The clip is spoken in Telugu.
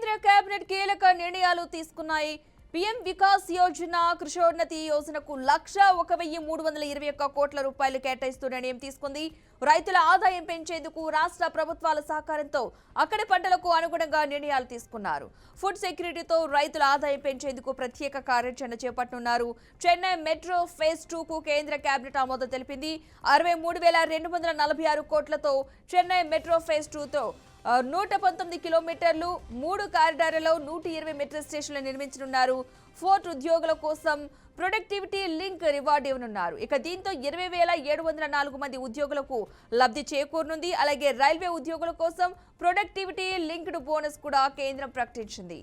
కేంద్ర కేబినెట్ కీలక నిర్ణయాలు తీసుకున్నాయి. పీఎం వికాస్ యోజన కృషోన్నతి యోజనకు 1,01,321 కోట్ల రూపాయలు కేటాయిస్తూ నిర్ణయం తీసుకుంది. రైతుల ఆదాయం పెంచేందుకు రాష్ట్ర ప్రభుత్వాల సహకారంతో అక్కడి పంటలకు అనుగుణంగా నిర్ణయాలు తీసుకున్నారు. ఫుడ్ సెక్యూరిటీతో రైతుల ఆదాయం పెంచేందుకు ప్రత్యేక కార్యాచరణ చేపట్టనున్నారు. చెన్నై మెట్రో ఫేజ్ 2కు కేంద్ర కేబినెట్ ఆమోదం తెలిపింది. 63,246 కోట్లతో చెన్నై మెట్రో ఫేజ్ 2తో 119 కిలోమీటర్లు 3 కారిడార్లలో 120 మెట్రో స్టేషన్లు నిర్మించనున్నారు. ఫోర్ట్ ఉద్యోగుల కోసం ప్రొడక్టివిటీ లింక్ రివార్డు ఇవ్వనున్నారు. ఇక దీంతో 20,704 మంది ఉద్యోగులకు లబ్ధి చేకూరనుంది. అలాగే రైల్వే ఉద్యోగుల కోసం ప్రొడక్టివిటీ లింక్డ్ బోనస్ కూడా కేంద్రం ప్రకటించింది.